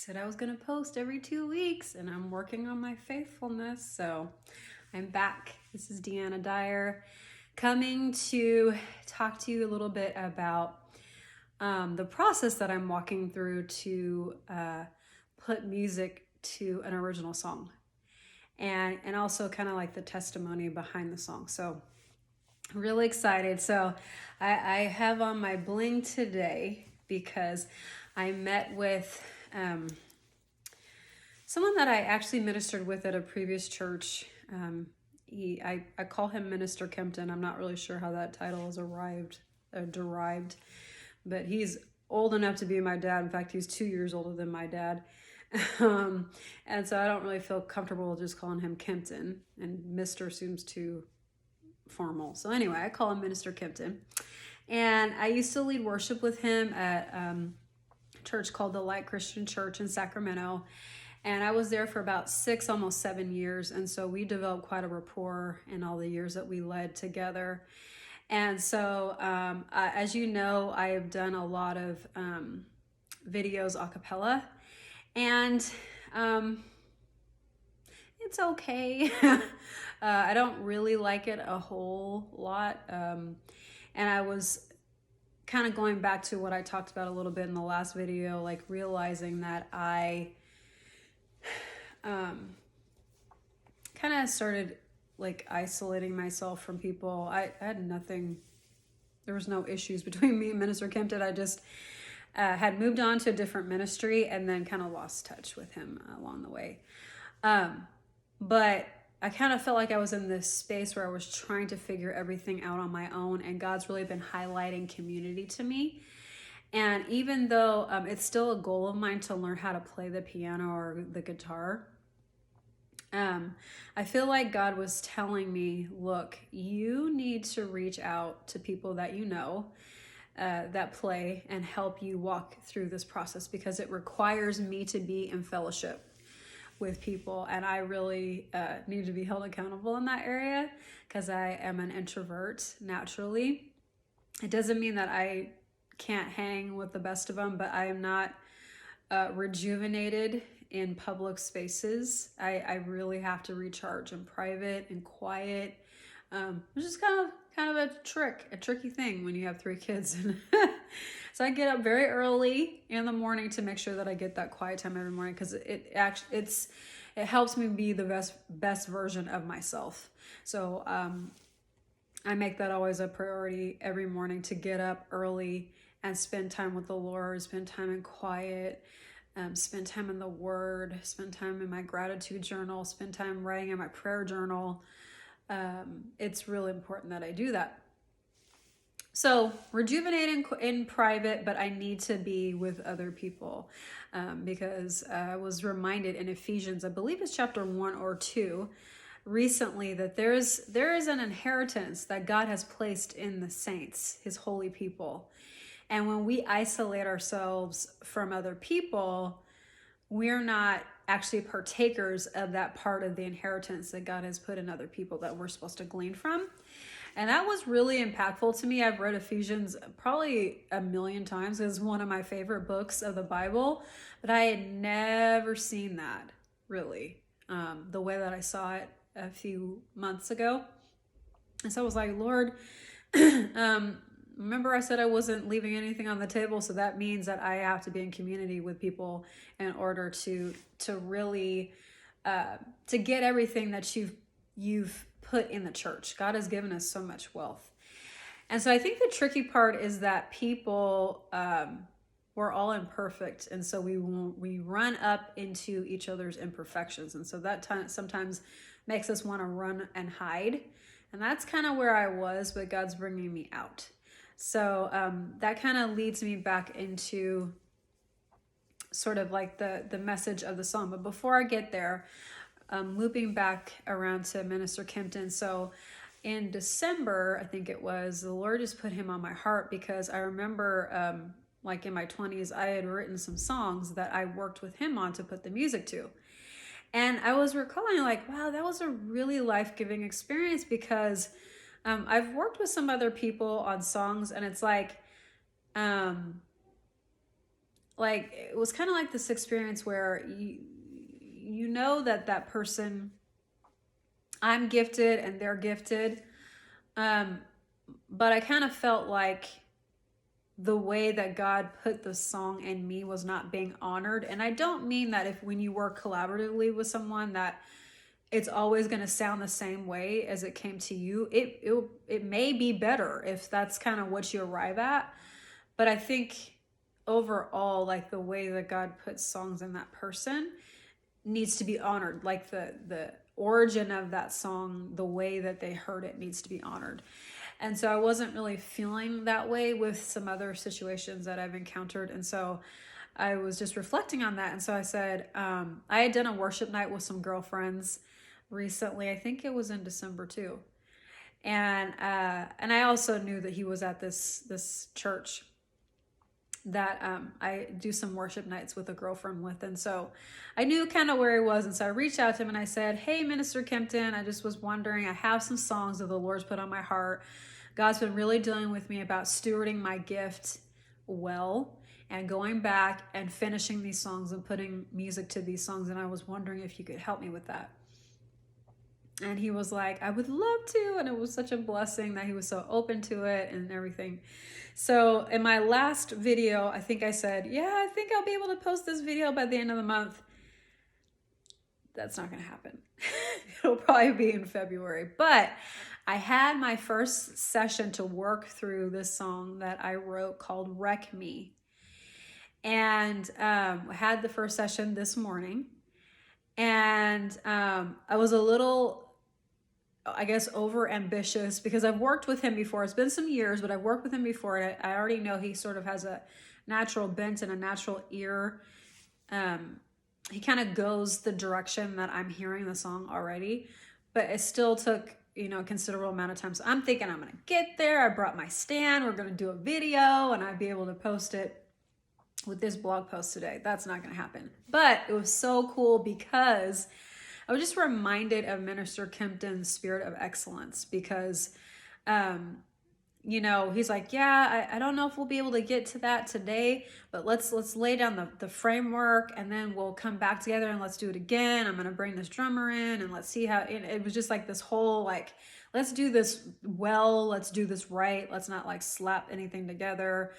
said I was going to post every 2 weeks, and I'm working on my faithfulness. So I'm back. This is Deanna Dyer coming to talk to you a little bit about the process that I'm walking through to put music to an original song, and also kind of like the testimony behind the song. So I'm really excited. So I have on my bling today because I met with someone that I actually ministered with at a previous church. I call him Minister Kempton. I'm not really sure how that title is derived, but he's old enough to be my dad. In fact, he's 2 years older than my dad. And so I don't really feel comfortable just calling him Kempton, and Mr. seems too formal. So anyway, I call him Minister Kempton. And I used to lead worship with him at a church called the Light Christian Church in Sacramento. And I was there for about 6, almost 7 years. And so we developed quite a rapport in all the years that we led together. And so, as you know, I have done a lot of videos a cappella. And it's okay. I don't really like it a whole lot. And I was kind of going back to what I talked about a little bit in the last video, like realizing that I kind of started like isolating myself from people. I had nothing, there was no issues between me and Minister Kempton. I just had moved on to a different ministry and then kind of lost touch with him along the way. But I kind of felt like I was in this space where I was trying to figure everything out on my own, and God's really been highlighting community to me. And even though it's still a goal of mine to learn how to play the piano or the guitar, I feel like God was telling me, look, you need to reach out to people that you know that play and help you walk through this process, because it requires me to be in fellowship with people, and I really need to be held accountable in that area because I am an introvert naturally. It doesn't mean that I can't hang with the best of them, but I am not rejuvenated in public spaces. I really have to recharge in private and quiet, which is kind of a tricky thing when you have 3 kids. So I get up very early in the morning to make sure that I get that quiet time every morning, because it helps me be the best version of myself. So I make that always a priority every morning, to get up early and spend time with the Lord, spend time in quiet, spend time in the Word, spend time in my gratitude journal, spend time writing in my prayer journal. It's really important that I do that. So rejuvenating in private, but I need to be with other people, because I was reminded in Ephesians, I believe it's chapter 1 or 2, recently, that there is an inheritance that God has placed in the saints, his holy people. And when we isolate ourselves from other people, we're not actually partakers of that part of the inheritance that God has put in other people that we're supposed to glean from. And that was really impactful to me. I've read Ephesians probably 1,000,000 times. It's one of my favorite books of the Bible, but I had never seen that really the way that I saw it a few months ago. And so I was like, Lord, remember I said I wasn't leaving anything on the table, so that means that I have to be in community with people in order to really to get everything that you've put in the church. God has given us so much wealth. And so I think the tricky part is that people, we're all imperfect, and so we run up into each other's imperfections, and so that sometimes makes us want to run and hide. And that's kind of where I was, but God's bringing me out. So that kind of leads me back into sort of like the message of the song. But before I get there, looping back around to Minister Kempton. So in December, I think it was, the Lord just put him on my heart, because I remember like in my 20s, I had written some songs that I worked with him on to put the music to. And I was recalling like, wow, that was a really life-giving experience, because I've worked with some other people on songs, and it's like, like, it was kind of like this experience where you know that person, I'm gifted and they're gifted. But I kind of felt like the way that God put the song in me was not being honored. And I don't mean that if when you work collaboratively with someone that it's always going to sound the same way as it came to you. It may be better if that's kind of what you arrive at. But I think overall, like the way that God puts songs in that person needs to be honored. Like the origin of that song, the way that they heard it needs to be honored. And so I wasn't really feeling that way with some other situations that I've encountered. And so I was just reflecting on that. And so I said, I had done a worship night with some girlfriends recently. I think it was in December too. And I also knew that he was at this church that I do some worship nights with a girlfriend with. And so I knew kind of where he was. And so I reached out to him and I said, hey, Minister Kempton, I just was wondering, I have some songs that the Lord's put on my heart. God's been really dealing with me about stewarding my gift well and going back and finishing these songs and putting music to these songs. And I was wondering if you could help me with that. And he was like, I would love to. And it was such a blessing that he was so open to it and everything. So in my last video, I think I said, yeah, I think I'll be able to post this video by the end of the month. That's not going to happen. It'll probably be in February. But I had my first session to work through this song that I wrote called Wreck Me. And I had the first session this morning. And I was a little, I guess, over ambitious because I've worked with him before. It's been some years, but I've worked with him before. And I already know he sort of has a natural bent and a natural ear. He kind of goes the direction that I'm hearing the song already, but it still took, a considerable amount of time. So I'm thinking I'm going to get there. I brought my stand. We're going to do a video and I'd be able to post it with this blog post today. That's not going to happen. But it was so cool because I was just reminded of Minister Kempton's spirit of excellence because, he's like, yeah, I don't know if we'll be able to get to that today, but let's lay down the framework and then we'll come back together and let's do it again. I'm going to bring this drummer in and let's see how it was just like this whole, like, let's do this well, let's do this right. Let's not like slap anything together.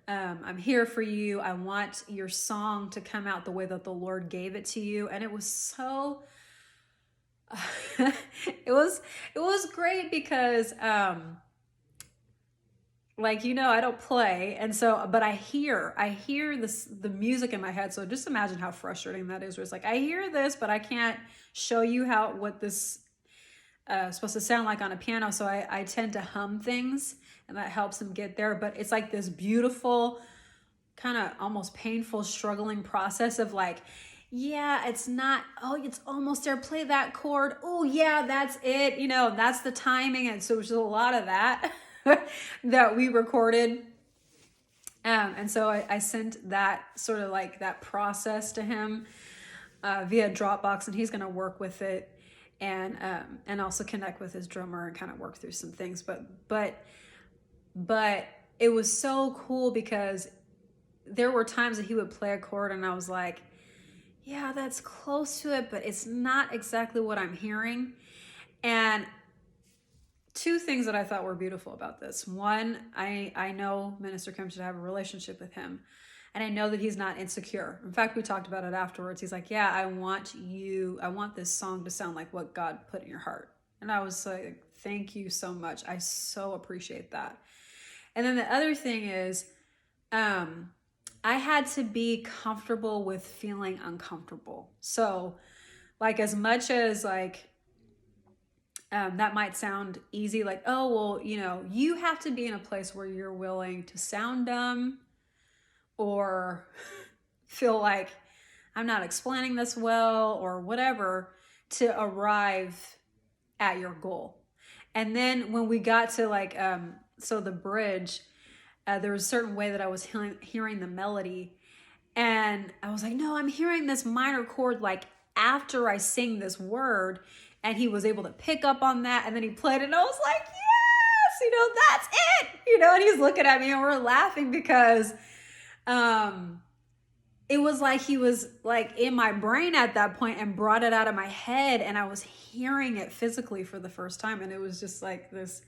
I'm here for you. I want your song to come out the way that the Lord gave it to you. And it was so, it was great because, I don't play. And so, but I hear the music in my head. So just imagine how frustrating that is. Where it's like, I hear this, but I can't show you what this supposed to sound like on a piano. So I tend to hum things and that helps him get there. But it's like this beautiful, kind of almost painful, struggling process of like, yeah, it's not, it's almost there. Play that chord. Oh yeah, that's it. That's the timing. And so there's a lot of that that we recorded. And so I sent that sort of like that process to him via Dropbox, and he's going to work with it and also connect with his drummer and kind of work through some things. But it was so cool because there were times that he would play a chord and I was like, yeah, that's close to it, but it's not exactly what I'm hearing. And two things that I thought were beautiful about this. One, I know Minister Kempton should have a relationship with him. And I know that he's not insecure. In fact, we talked about it afterwards. He's like, yeah, I want this song to sound like what God put in your heart. And I was like, thank you so much. I so appreciate that. And then the other thing is, I had to be comfortable with feeling uncomfortable. So like, as much as like, that might sound easy, like, oh, well, you have to be in a place where you're willing to sound dumb or feel like I'm not explaining this well or whatever to arrive at your goal. And then when we got to like, so the bridge, there was a certain way that I was hearing the melody. And I was like, no, I'm hearing this minor chord like after I sing this word. And he was able to pick up on that. And then he played it. And I was like, yes, that's it. And he's looking at me and we're laughing because it was like he was like in my brain at that point and brought it out of my head, and I was hearing it physically for the first time. And it was just like this,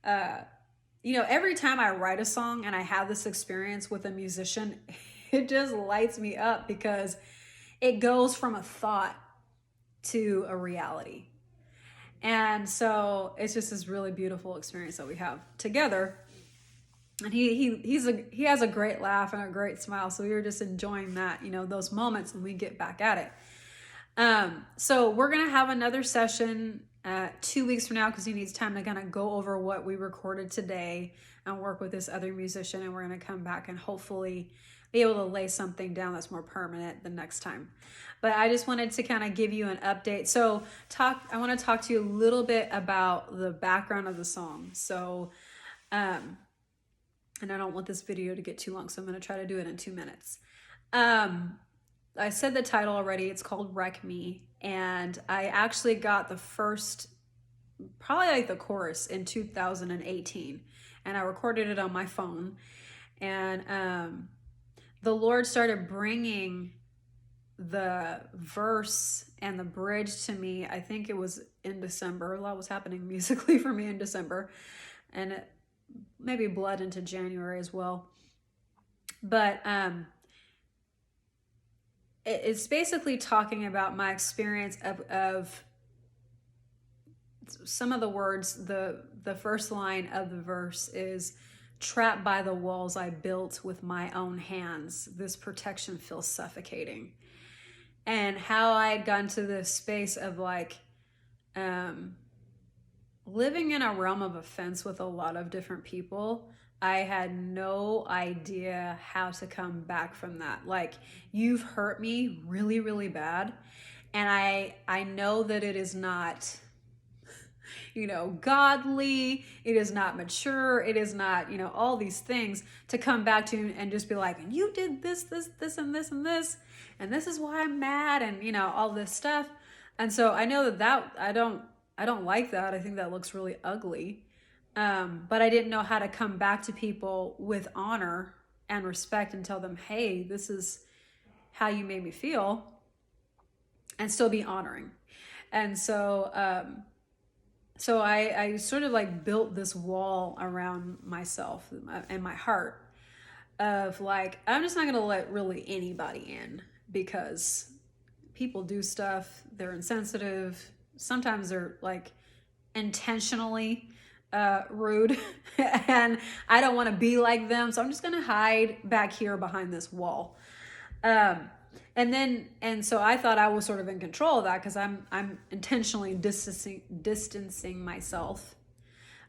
every time I write a song and I have this experience with a musician, it just lights me up because it goes from a thought to a reality. And so it's just this really beautiful experience that we have together. And he has a great laugh and a great smile. So we were just enjoying that, those moments when we get back at it. So we're going to have another session 2 weeks from now, because he needs time to kind of go over what we recorded today and work with this other musician. And we're going to come back and hopefully be able to lay something down that's more permanent the next time. But I just wanted to kind of give you an update. So I want to talk to you a little bit about the background of the song. So, and I don't want this video to get too long, so I'm going to try to do it in 2 minutes. I said the title already. It's called Wreck Me. And I actually got the first, probably like the chorus in 2018. And I recorded it on my phone. And the Lord started bringing the verse and the bridge to me. I think it was in December. A lot was happening musically for me in December. And it maybe bled into January as well. But it's basically talking about my experience of some of the words. The first line of the verse is, "Trapped by the walls I built with my own hands, this protection feels suffocating." And how I had gotten to this space of like living in a realm of offense with a lot of different people. I had no idea how to come back from that. Like, you've hurt me really, really bad. And I know that it is not, godly. It is not mature. It is not, all these things to come back to and just be like, and you did this, and this, and this, and this is why I'm mad, and, all this stuff. And so I know that I don't like that. I think that looks really ugly. But I didn't know how to come back to people with honor and respect and tell them, hey, this is how you made me feel, and still be honoring. And so, I sort of like built this wall around myself and my heart of like, I'm just not going to let really anybody in, because people do stuff. They're insensitive. Sometimes they're like intentionally rude and I don't want to be like them. So I'm just going to hide back here behind this wall. And so I thought I was sort of in control of that, because I'm intentionally distancing myself.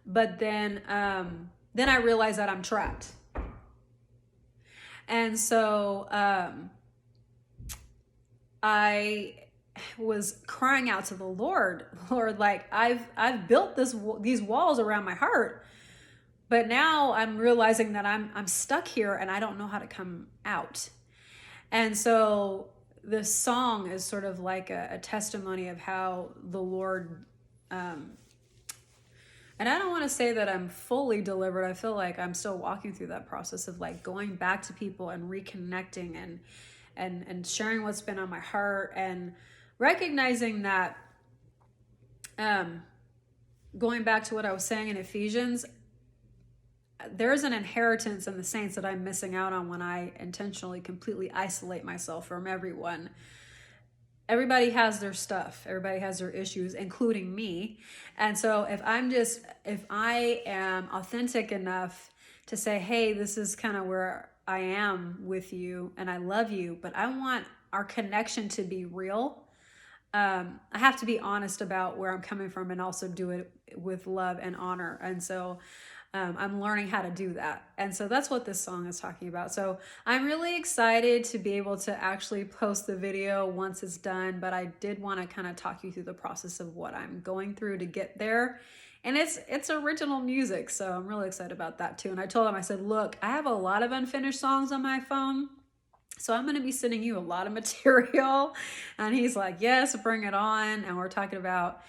But then I realized that I'm trapped. And so I was crying out to the Lord, like, I've built these walls around my heart, but now I'm realizing that I'm stuck here and I don't know how to come out. And so this song is sort of like a testimony of how the Lord, and I don't want to say that I'm fully delivered. I feel like I'm still walking through that process of like going back to people and reconnecting and sharing what's been on my heart, and recognizing that, going back to what I was saying in Ephesians, there's an inheritance in the saints that I'm missing out on when I intentionally completely isolate myself from everyone. Everybody has their stuff. Everybody has their issues, including me. And so if I am authentic enough to say, hey, this is kind of where I am with you and I love you, but I want our connection to be real. I have to be honest about where I'm coming from and also do it with love and honor. And so I'm learning how to do that. And so that's what this song is talking about. So I'm really excited to be able to actually post the video once it's done, but I did want to kind of talk you through the process of what I'm going through to get there. And it's original music, so I'm really excited about that too. And I told him, I said, look, I have a lot of unfinished songs on my phone, so I'm going to be sending you a lot of material. And he's like, yes, bring it on. And we're talking about,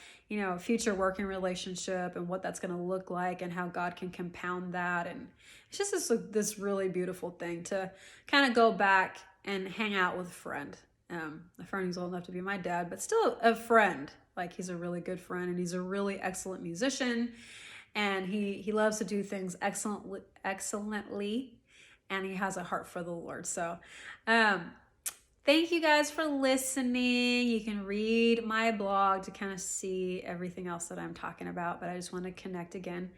future working relationship and what that's going to look like and how God can compound that. And it's just this really beautiful thing to kind of go back and hang out with a friend. A friend who's old enough to be my dad, but still a friend. Like, he's a really good friend, and he's a really excellent musician, and he loves to do things excellently, and he has a heart for the Lord. So thank you guys for listening. You can read my blog to kind of see everything else that I'm talking about, but I just want to connect again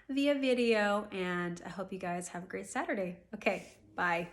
via video, and I hope you guys have a great Saturday. Okay, bye.